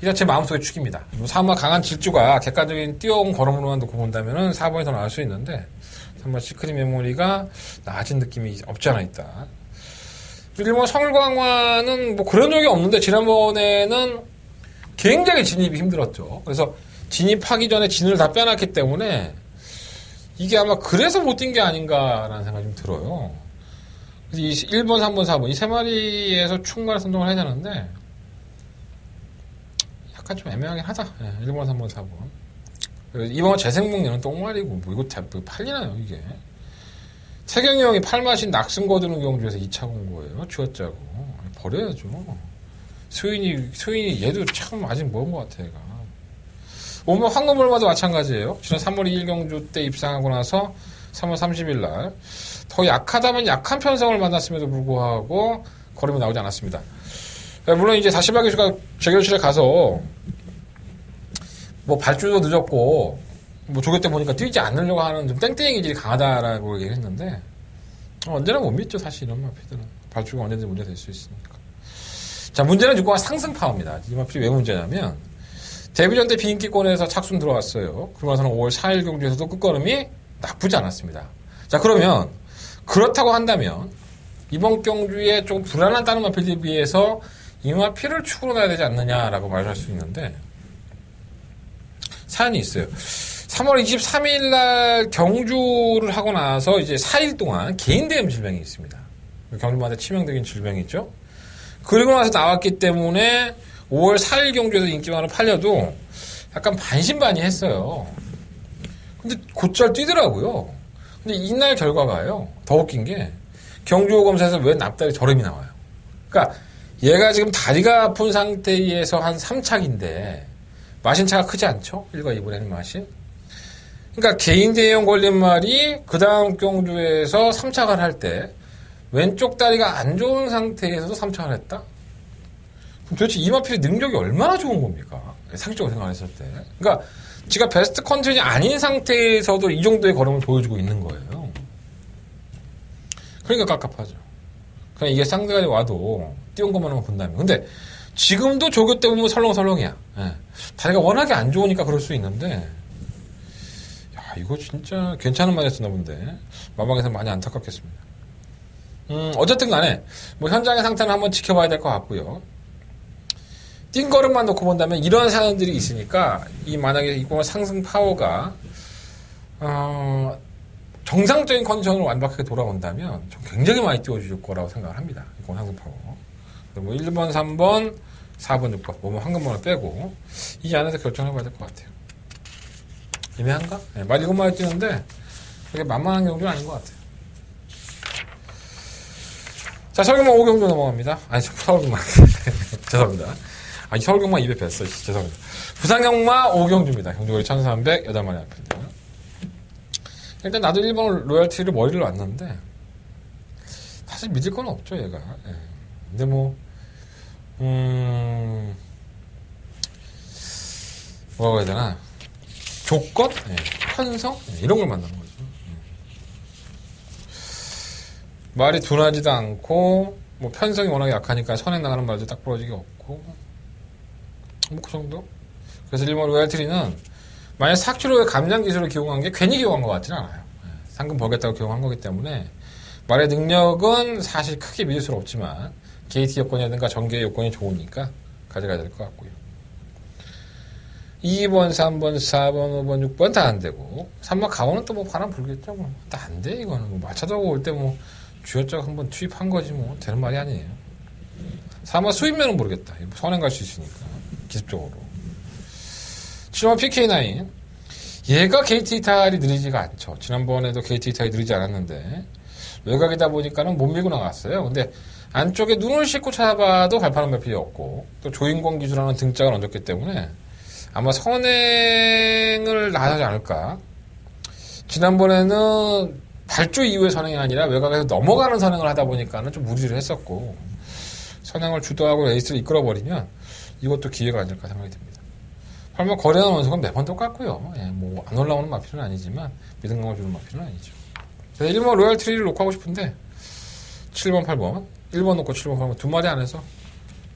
Speaker 3: 일단 제 마음속에 축입니다. 3번 강한 질주가 객관적인 뛰어온 걸음으로만 놓고 본다면은 4번이 더 나을 수 있는데 3번 시크릿 메모리가 나아진 느낌이 없지 않아 있다. 그리고 1번 성일광화는 뭐 그런 적이 없는데 지난번에는 굉장히 진입이 힘들었죠. 그래서 진입하기 전에 진을 다 빼놨기 때문에 이게 아마 그래서 못 뛴 게 아닌가라는 생각이 좀 들어요. 그래서 이 1번, 3번, 4번 이 세 마리에서 충분히 선정을 해야 되는데 약간 좀 애매하긴 하다. 1번, 3번, 4번. 이번 재생목리는 똥말이고, 뭐, 이거 팔리나요, 이게? 태경이 형이 팔마신 낙승 거두는 경주에서 2차 공고예요. 쥐어짜고. 버려야죠. 수인이 얘도 참 아직 먼 것 같아, 얘가. 오면 황금볼마도 마찬가지예요. 지난 3월 2일 경주 때 입상하고 나서 3월 30일 날. 더 약하다면 약한 편성을 만났음에도 불구하고 걸음이 나오지 않았습니다. 물론 이제 다시바 교수가 재교실에 가서 뭐 발주도 늦었고 뭐 조교 때 보니까 뛰지 않으려고 하는 좀 땡땡이 기질이 강하다라고 얘기를 했는데 언제나 못 믿죠, 사실 이런 마피들은. 발주가 언제든지 문제 될 수 있으니까. 자, 문제는 6번 상승 파워입니다. 이 마필이 왜 문제냐면 데뷔전 때 비인기권에서 착순 들어왔어요. 그러고 나서는 5월 4일 경주에서도 끝걸음이 나쁘지 않았습니다. 자, 그러면 그렇다고 한다면 이번 경주에 조금 불안한 다른 마필에 비해서 이 마필을 축으로 놔야 되지 않느냐라고 말할 수 있는데 사연이 있어요. 3월 23일 날 경주를 하고 나서 이제 4일 동안 개인 대염 질병이 있습니다. 경주마다 치명적인 질병이 있죠. 그리고 나서 나왔기 때문에 5월 4일 경주에서 인기만을 팔려도 약간 반신반의했어요. 근데 곧잘 뛰더라고요. 근데 이날 결과가요. 더 웃긴 게 경주호 검사에서 왜 납달이 저렴이 나와요. 그러니까 얘가 지금 다리가 아픈 상태에서 한 3착인데 마신 차가 크지 않죠? 1과 2분의 1 마신. 그러니까 개인 대형 걸린 말이 그 다음 경주에서 3착을 할 때 왼쪽 다리가 안 좋은 상태에서도 3착을 했다? 그럼 도대체 이마필의 능력이 얼마나 좋은 겁니까? 상식적으로 생각했을 때. 그러니까 지가 베스트 컨디션이 아닌 상태에서도 이 정도의 걸음을 보여주고 있는 거예요. 그러니까 깝깝하죠. 그냥 이게 상대가 와도 띄운 것만 본다면. 근데 지금도 조교 때 보면 설렁설렁이야. 예. 다리가 워낙에 안 좋으니까 그럴 수 있는데, 야, 이거 진짜 괜찮은 말이었나 본데, 마방에서 많이 안타깝겠습니다. 어쨌든 간에, 뭐 현장의 상태는 한번 지켜봐야 될 것 같고요. 뛴 걸음만 놓고 본다면 이런 사연들이 있으니까, 만약에 이거 상승 파워가, 정상적인 컨디션으로 완벽하게 돌아온다면, 좀 굉장히 많이 띄워줄 거라고 생각을 합니다. 이거 상승 파워. 뭐 1번, 3번, 4번, 6번, 뭐 한근번을 빼고 이 안에서 결정해봐야 될 것 같아요. 애매한가? 네, 말 7마리 뛰는데 그게 만만한 경주는 아닌 것 같아요. 자, 서울경마 5경주 넘어갑니다. 아니, 서울경마 죄송합니다. 아니, 서울경마 200 뺐어. 죄송합니다. 부산경마 5경주입니다. 경주거리 1308마리 앞인데요. 일단 나도 1번 로얄티를 머리를 놨는데 사실 믿을 건 없죠, 얘가. 네. 근데 뭐 뭐라고 해야 되나, 조건? 네. 편성? 네. 이런 걸 만나는 거죠. 말이 둔하지도 않고 뭐 편성이 워낙에 약하니까 선행 나가는 말도 딱 부러지기 없고 뭐 그 정도? 그래서 일본 로얄트리는 만약 4kg의 감량 기술을 기용한 게 괜히 기용한 것 같지는 않아요. 네. 상금 벌겠다고 기용한 거기 때문에 말의 능력은 사실 크게 믿을 수는 없지만 게이트 여건이라든가 전개 여건이 좋으니까 가져가야 될 것 같고요. 2번, 3번, 4번, 5번, 6번 다 안 되고 3번 가오는 또 뭐 바람 불겠죠. 뭐. 다 안 돼, 이거는. 뭐 마차도 올 때 뭐 주여적 한번 투입한 거지 뭐 되는 말이 아니에요. 4번 수입면은 모르겠다. 선행 갈 수 있으니까 기습적으로. 7번 PK9 얘가 게이트 이탈이 느리지가 않죠. 지난번에도 게이트 이탈이 느리지 않았는데 외곽이다 보니까는 못 밀고 나갔어요. 근데 안쪽에 눈을 씻고 찾아봐도 발판은 몇 필요 없고 또 조인권 기술하는 등짝을 얹었기 때문에 아마 선행을 나서지 않을까. 지난번에는 발주 이후의 선행이 아니라 외곽에서 넘어가는 선행을 하다 보니까는 좀 무리를 했었고 선행을 주도하고 레이스를 이끌어버리면 이것도 기회가 아닐까 생각이 듭니다. 설마 거래하는 원석은 매번 똑같고요. 예, 뭐 안 올라오는 마필은 아니지만 믿음감을 주는 마필은 아니죠. 그래서 1번 로얄트리를 놓고 하고 싶은데 7번, 8번 1번 놓고 7번, 8번 두 마리 안에서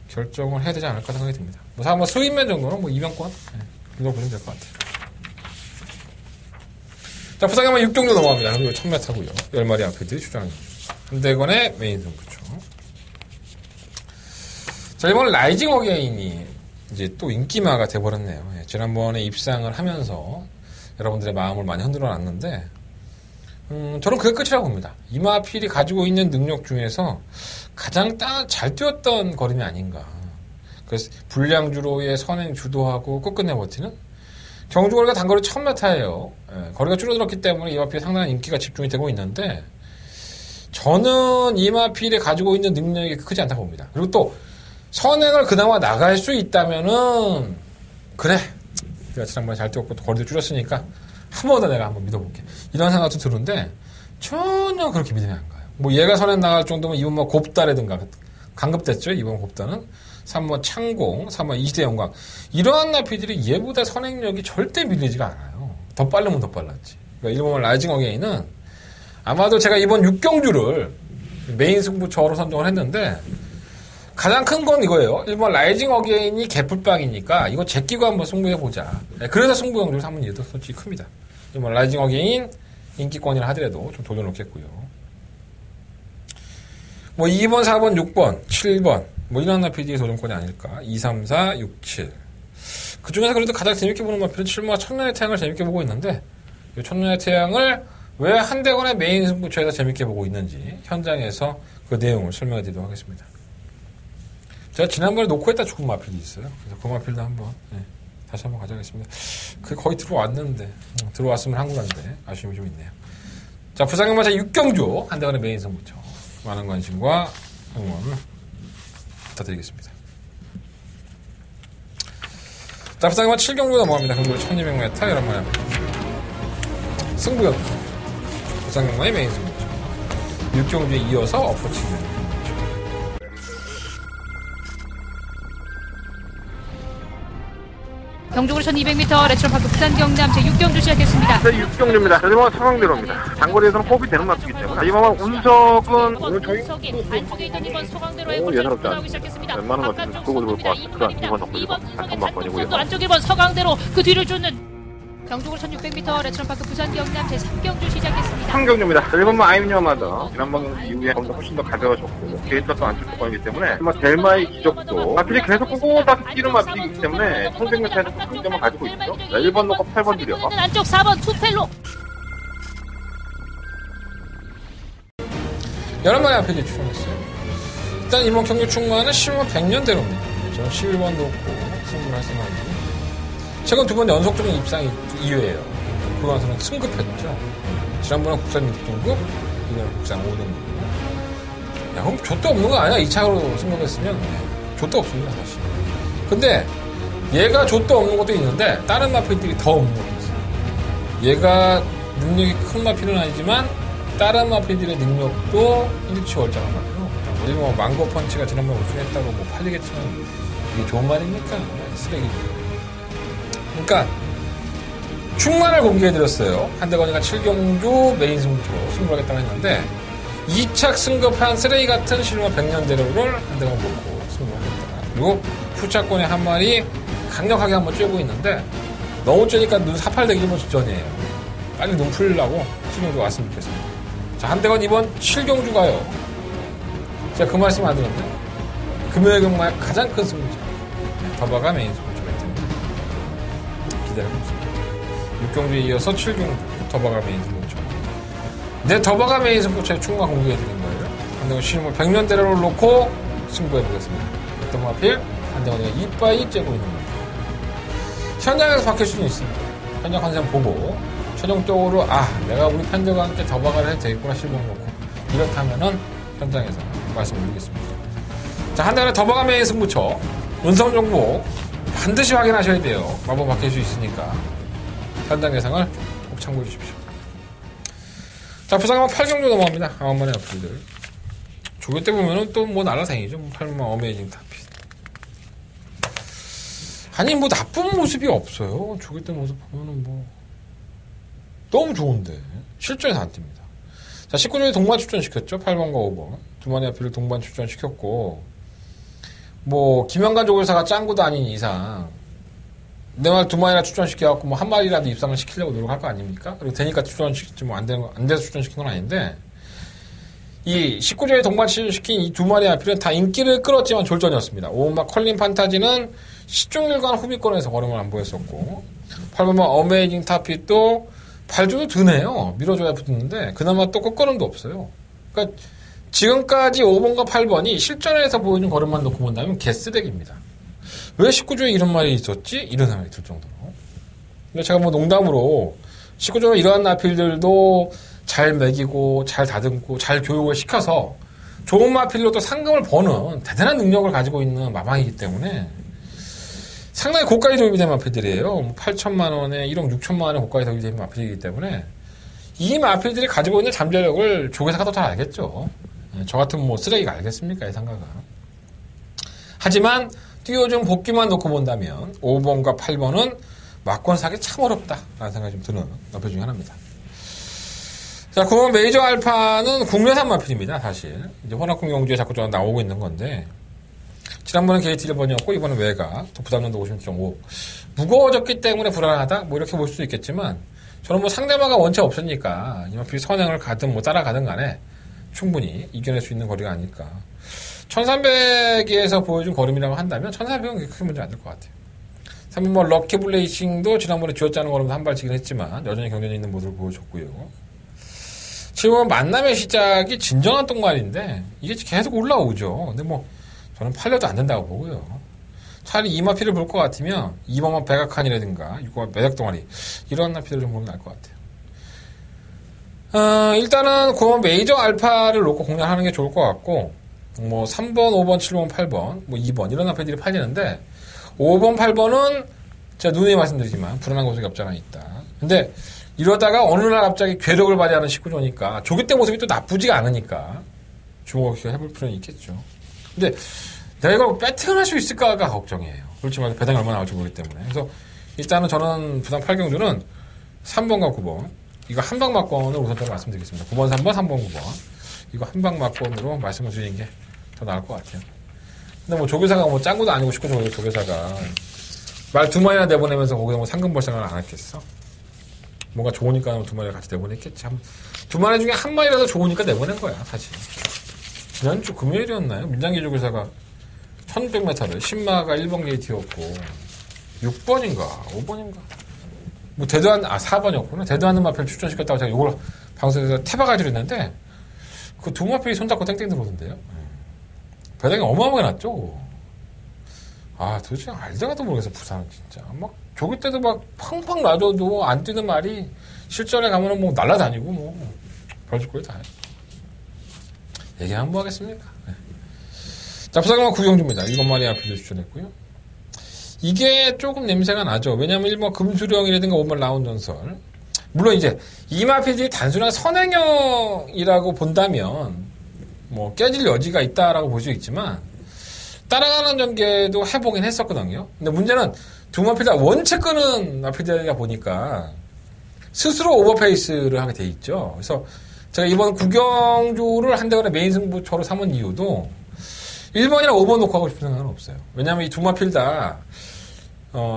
Speaker 3: 결정을 해야 되지 않을까 생각이 듭니다. 뭐 사실 뭐 수입면 정도는 뭐 2명권 이거 보시면 될 것 같아요. 자, 부산경마 6경주 넘어갑니다. 그리고 1000m고요. 10마리 앞에들이 주장합니다. 한대건의 메인 승부처. 자, 이번 라이징 어게인이 이제 또 인기마가 돼버렸네요. 예, 지난번에 입상을 하면서 여러분들의 마음을 많이 흔들어 놨는데 저는 그게 끝이라고 봅니다. 이마필이 가지고 있는 능력 중에서 가장 잘 뛰었던 거림이 아닌가. 그래서 불량주로의 선행 주도하고 끝끝내 버티는 경주거리가 단거리 1000m예요. 예, 거리가 줄어들었기 때문에 이마필이 상당한 인기가 집중이 되고 있는데 저는 이마필이 가지고 있는 능력이 크지 않다고 봅니다. 그리고 또 선행을 그나마 나갈 수 있다면은 그래, 내가 지난번에 잘 뛰었고 거리도 줄였으니까 한 번 더 내가 한번 믿어볼게, 이런 생각도 드는데 전혀 그렇게 믿음이 안 가요. 뭐 얘가 선행 나갈 정도면 이번 뭐 곱다라든가 강급됐죠. 이번 곱다는 3번 창공, 3번 이시대 영광 이러한 나피들이 얘보다 선행력이 절대 밀리지가 않아요. 더 빠르면 더 빨랐지. 그러니까 1번 라이징 어게인은 아마도 제가 이번 6경주를 메인 승부처로 선정을 했는데 가장 큰 건 이거예요. 1번 라이징 어게인이 개풀빵이니까 이거 제끼고 한번 승부해보자. 그래서 승부경주를 삼은 이유도 솔직히 큽니다. 1번 라이징 어게인 인기권이라 하더라도 좀 돌려놓겠고요. 뭐 2번, 4번, 6번, 7번 뭐 이런 마필이 도전권이 아닐까. 2, 3, 4, 6, 7 그 중에서 그래도 가장 재밌게 보는 마필은 7번과 천년의 태양을 재밌게 보고 있는데 이 천년의 태양을 왜 한대건의 메인 승부처에서 재밌게 보고 있는지 현장에서 그 내용을 설명해 드리도록 하겠습니다. 제가 지난번에 놓고 했다 죽은 마필이 있어요. 그래서 그 마필도 한번 다시 한번 가져가겠습니다. 그게 거의 들어왔는데 들어왔으면 한국인데 아쉬움이 좀 있네요. 자, 부산경마차 6경주 한대건의 메인 승부처. 많은 관심과 응원을 부탁드리겠습니다. 자, 부산경마 7경주 넘어갑니다. 경주 1200m 여러분 승부였고 부산경마의 메인 승부처. 6경주에 이어서 엎어치는
Speaker 4: 경주골 1200m 레츠런파크 부산 경남 제6경주 시작했습니다.
Speaker 1: 네, 6경주입니다. 이번은 서강대로입니다. 장거리에서는 호흡이 되는 맛이기 때문에 이번 운석은 오늘 저희
Speaker 4: 안쪽에 있던 2번 서강대로의
Speaker 1: 예사롭지
Speaker 4: 나오기 시작했습니다.
Speaker 1: 웬만한 것 같으면 그거 들어올 것 같아요. 그런 2번 덕분이고 4,000번이고요.
Speaker 4: 안쪽 1번 서강대로 그 뒤를 쫓는 경주골 1600m 레츠런파크 부산 경남 제3경주 시작했습니다.
Speaker 1: 3경주입니다. 1번만 아임녀마다 지난번 이후에 훨씬 더 가져가셨고 게이트도 안 출도 거이기 때문에 델마의 기적도 마필이 계속 꿋꿋하게 뛰는 마필이기 때문에 1100m에서 강점을 가지고 있죠. 1번 놓고 8번 들여
Speaker 4: 안쪽 4번 투펠로
Speaker 3: 여러 마리 앞에 추천했어요. 일단 이번 경주 충만은 10만 100년대로입니다. 저는 11번 놓고 승부를 할 생각입니다. 최근 2번 연속적인 입상이 2회예요. 그러고 나서는 승급했죠. 지난번에 국산 6등급, 이번에 국산 5등급. 야, 그럼 좆도 없는 거 아니야? 2차로 승급했으면. 좆도 없습니다, 사실. 근데 얘가 좆도 없는 것도 있는데 다른 마필들이 더 없는 것도 있어요. 얘가 능력이 큰 마필은 아니지만 다른 마필들의 능력도 일치월장한 마필은 없다. 우리 뭐 망고 펀치가 지난번에 우승했다고 뭐 팔리겠지만 이게 좋은 말입니까? 쓰레기죠. 그러니까 충만을 공개해드렸어요. 한대건이가 7경주 메인 승부처로 승부를 하겠다고 했는데 2착 승급한 쓰레기 같은 실버 100년대로를 한대건 놓고 승부를 하겠다. 그리고 후차권에 한 마리 강력하게 한번 쬐고 있는데 너무 쬐니까 눈 사팔대기 좀 직전이에요. 빨리 눈 풀리려고 7경주 왔으면 좋겠습니다. 자, 한대건 이번 7경주가요. 제가 그 말씀 안 드렸는데 금요일 경마의 가장 큰 승부처 더바가 메인 승부처 기다리고 있습니다. 6경주에 이어서 7경주 더바가 메인 승부처. 내 더바가 메인 승부처에 충만 공개해드린 거예요. 한대건 실물 100년대로를 놓고 승부해보겠습니다. 어떤 마필? 한대건이가 이빠이 째고 있는 겁니다. 현장에서 바뀔 수는 있습니다. 현장 컨셉 보고 최종적으로 내가 우리 팬들과 함께 더바가를 해도 되겠구나 실물 놓고 이렇다면은 현장에서 말씀드리겠습니다. 자, 한대건의 더바가 메인 승부처 운성 정보 반드시 확인하셔야 돼요. 마법 바뀔 수 있으니까. 현장 예상을 꼭 참고해 주십시오. 자, 부산경마 8경주 넘어갑니다. 아만만의 어플들. 조교 때 보면은 또 뭐 날라다니죠. 8만 어메이징 타핏. 아니, 뭐 나쁜 모습이 없어요. 조교 때 모습 보면은 뭐. 너무 좋은데. 실전에서 안 뜁니다. 자, 19조에 동반 출전시켰죠. 8번과 5번. 두 마리 앞을 동반 출전시켰고. 뭐 김영관 조교사가 짱구도 아닌 이상 내 말 두 마리나 출전시켜갖고 뭐 한 마리라도 입상을 시키려고 노력할 거 아닙니까? 그리고 되니까 출전시키지 뭐 안 돼서 출전시킨 건 아닌데 이 19조에 동반 출전시킨 이 두 마리 앞필은 다 인기를 끌었지만 졸전이었습니다. 5번마 컬린 판타지는 시종일관 후비권에서 걸음을 안 보였었고 8번마 어메이징 타핏도 발주도 드네요. 밀어줘야 붙는데 그나마 또 끝걸음도 없어요. 그러니까 지금까지 5번과 8번이 실전에서 보여준 걸음만 놓고 본다면 개쓰레기입니다. 왜 19조에 이런 말이 있었지? 이런 생각이 들 정도로. 근데 제가 뭐 농담으로 19조에 이러한 나필들도 잘 먹이고 잘 다듬고 잘 교육을 시켜서 좋은 마필로 또 상금을 버는 대단한 능력을 가지고 있는 마방이기 때문에 상당히 고가에 도입이 된 마필들이에요. 8천만 원에 1억 6천만 원에 고가에 도입이 된 마필이기 때문에 이 마필들이 가지고 있는 잠재력을 조교사가 더 잘 알겠죠. 저 같은 뭐 쓰레기가 알겠습니까? 예상가가. 하지만 띄워준 복귀만 놓고 본다면 5번과 8번은 막권 사기 참 어렵다라는 생각이 좀 드는 마필 중에 하나입니다. 자, 9번 메이저 알파는 국내산 마필입니다. 사실 이제 호남권 경주에 자꾸 저 나오고 있는 건데 지난번에 게이트 1번이었고 이번엔 외가 또 부담년도 56.5 무거워졌기 때문에 불안하다 뭐 이렇게 볼 수도 있겠지만 저는 뭐 상대마가 원체 없으니까 이 마필 선행을 가든 뭐 따라가든 간에 충분히 이겨낼 수 있는 거리가 아닐까. 1300에서 보여준 걸음이라고 한다면 1400은 크게 문제 안 될 것 같아요. 3번 뭐 럭키 블레이싱도 지난번에 쥐어짜는 걸음도 한 발치긴 했지만 여전히 경련이 있는 모습을 보여줬고요. 7번 만남의 시작이 진정한 똥말인데 이게 계속 올라오죠. 근데 뭐 저는 팔려도 안 된다고 보고요. 차라리 이 마피를 볼 것 같으면 2번만 백악한이라든가 6번 매력동아리 이런 마피를 좀 보면 나을 것 같아요. 일단은 그 메이저 알파를 놓고 공략하는 게 좋을 것 같고, 뭐 3번, 5번, 7번, 8번, 뭐 2번 이런 앞에들이 팔리는데 5번, 8번은 제가 누누이 말씀드리지만 불안한 구석이 없지 않아 있다. 근데 이러다가 어느 날 갑자기 괴력을 발휘하는 19조니까 조기 때 모습이 또 나쁘지가 않으니까 주목을 해볼 필요는 있겠죠. 근데 내가 이걸 배팅을 할 수 있을까가 걱정이에요. 그렇지 말고 배당이 얼마나 나올지 모르기 때문에. 그래서 일단은 저는 부산 8경주는 3번과 9번 이거 한방 막권을 우선적으로 말씀드리겠습니다. 9번, 3번, 3번, 9번 이거 한방 막권으로 말씀을 드리는 게 더 나을 것 같아요. 근데 뭐 조교사가 뭐 짱구도 아니고 싶고 조교사가 말 2마리나 내보내면서 거기서 뭐 상금 벌 생각을 안 했겠어? 뭔가 좋으니까 2마리를 같이 내보냈겠지. 2마리 중에 1마리라도 좋으니까 내보낸 거야, 사실. 지난주 금요일이었나요? 민장기 조교사가 1600m를 10마가 1번 게이트였고 6번인가 5번인가 뭐 대도한 4번이었구나. 대도하는 마필 출전시켰다고 제가 이걸 방송에서 태박아지로 했는데 그 두 마필이 손잡고 땡땡 들어오던데요. 배당이 어마어마하게 났죠. 도대체 알다가도 모르겠어. 부산은 진짜 막 조기 때도 막 팡팡 놔줘도 안 뛰는 말이 실전에 가면은 뭐 날아다니고 뭐 별짓거리 다 해. 얘기하면 뭐 하겠습니까? 네. 자, 부산경마 구경주입니다. 7마리 앞에서 추천했고요. 이게 조금 냄새가 나죠. 왜냐면 1번 금수령이라든가 5번 라운전설. 물론 이제 이마필들이 단순한 선행형이라고 본다면 뭐 깨질 여지가 있다라고 볼 수 있지만 따라가는 전개도 해보긴 했었거든요. 근데 문제는 두 마필 다 원체 끄는 마필들이다 보니까 스스로 오버페이스를 하게 돼 있죠. 그래서 제가 이번 구경주를 한대거나 메인 승부처로 삼은 이유도 1번이나 5번 놓고 하고 싶은 생각은 없어요. 왜냐면 이 두 마필 다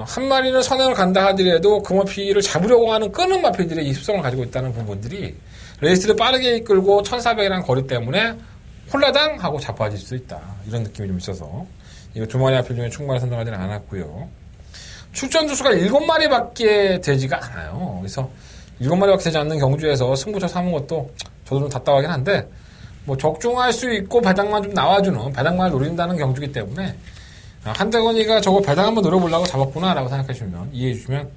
Speaker 3: 한 마리는 선행을 간다 하더라도 그 마필을 잡으려고 하는 끄는 마필들의 이 습성을 가지고 있다는 부분들이 레이스를 빠르게 이끌고 1400이라는 거리 때문에 홀라당 하고 자빠질 수 있다. 이런 느낌이 좀 있어서 이거 두 마리 마필 중에 충분히 선정하지는 않았고요. 출전 주수가 7마리밖에 되지가 않아요. 그래서 7마리밖에 되지 않는 경주에서 승부처 삼은 것도 저도 좀 답답하긴 한데 뭐 적중할 수 있고 배당만 좀 나와주는 배당만을 노린다는 경주기 때문에 한대건이가 저거 배당 한번 노려보려고 잡았구나 라고 생각해주시면 이해해주시면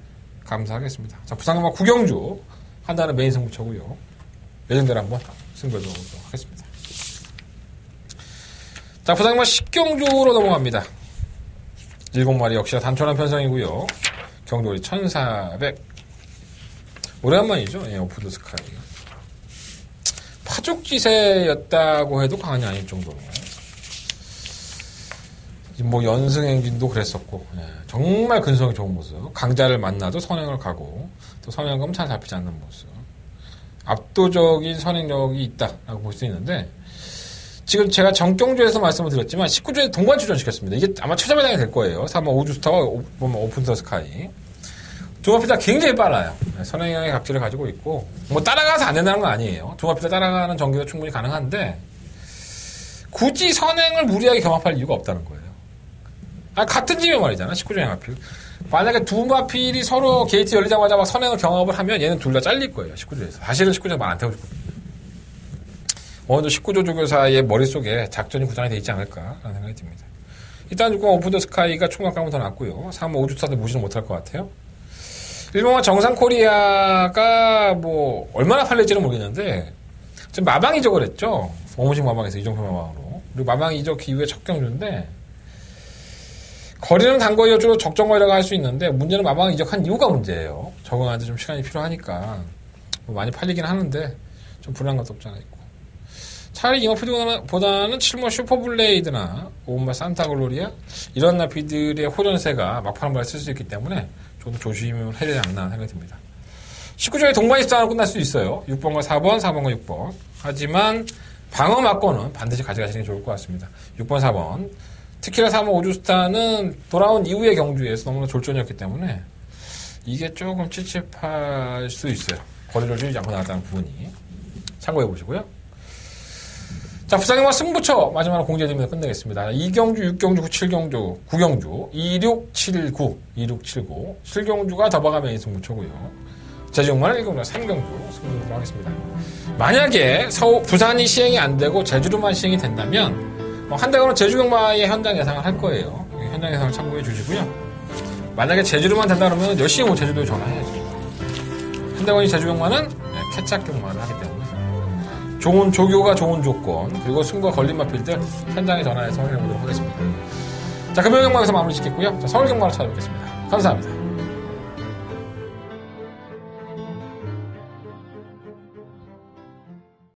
Speaker 3: 감사하겠습니다. 자, 부산경마 구경주 한다는 메인 승부처고요. 예정대로 한번 승부해보도록 하겠습니다. 자, 부산경마 10경주로 넘어갑니다. 7마리 역시나 단촐한 편성이고요. 경주거리 1400 오랜만이죠. 예, 오프드 스카이. 파죽지세였다고 해도 과언이 아닐 정도로. 뭐 연승 행진도 그랬었고, 예, 정말 근성이 좋은 모습. 강자를 만나도 선행을 가고, 또 선행을 가면 잘 잡히지 않는 모습. 압도적인 선행력이 있다라고 볼 수 있는데, 지금 제가 정경주에서 말씀을 드렸지만, 19주에 동반 출전시켰습니다. 이게 아마 최저배당이 될 거예요. 3번 오주스타와 오픈더 스카이. 두 마필 다 굉장히 빨라요. 선행형의 각질을 가지고 있고, 뭐 따라가서 안 된다는 건 아니에요. 두 마필 다 따라가는 전개도 충분히 가능한데, 굳이 선행을 무리하게 경합할 이유가 없다는 거예요. 같은 집에 말이잖아, 19주의 마필. 만약에 두 마필이 서로 게이트 열리자마자 막 선행을 경합을 하면 얘는 둘 다 잘릴 거예요, 19주에서. 사실은 19주에서 말 안 태워줄 거예요. 어느 정도 19조 조교사의 머릿속에 작전이 구상이 되어 있지 않을까라는 생각이 듭니다. 일단 6번 오프더 스카이가 총각감은 더 낫고요. 3번 오주스타도 무시는 못할 것 같아요. 1번은 정상 코리아가 뭐 얼마나 팔릴지는 모르겠는데 지금 마방 이적을 했죠. 어무식 마방에서 이정표 마방으로. 그리고 마방 이적 이후에 첫 경주인데 거리는 단거리 여주로 적정거리라고 할 수 있는데 문제는 마방 이적한 이유가 문제예요. 적응하는데 좀 시간이 필요하니까 뭐 많이 팔리긴 하는데 좀 불안한 것도 없지 않아 있고 차라리 이마피드보다는 7번 슈퍼블레이드나 5번 산타글로리아 이런 나피들의 호전세가 막판한 발에 쓸 수 있기 때문에 좀 조심을 해야 되지 않나 생각이 듭니다. 19조의 동반 입상으로 끝날 수 있어요. 6번과 4번, 4번과 6번. 하지만 방어 막권은 반드시 가져가시는 게 좋을 것 같습니다. 6번, 4번. 특히나 3번 오주스타는 돌아온 이후의 경주에서 너무나 졸전이었기 때문에 이게 조금 찝찝할 수 있어요. 거리를 줄이지 않고 나왔다는 부분이. 참고해 보시고요. 자, 부산경마 승부처 마지막으로 공개해드리면서 끝내겠습니다. 2경주, 6경주, 7경주, 9경주, 2679, 2679, 7경주가 더바가 메인 승부처고요. 제주경마는 1경주, 3경주 승부로 하겠습니다. 만약에 부산이 시행이 안 되고 제주도만 시행이 된다면 한대건은 제주경마의 현장 예상을 할 거예요. 현장 예상을 참고해 주시고요. 만약에 제주도만 된다 그러면 열심히 제주도에 전화해야죠. 한대건이 제주경마는 캐착 경마를 하기 때문에 좋은 조교가 좋은 조건, 그리고 승부가 걸림마 필드 현장에 전화해서 확인해 보도록 하겠습니다. 자, 금요일 경마에서 마무리 짓겠고요. 자, 서울 경마로 찾아뵙겠습니다. 감사합니다.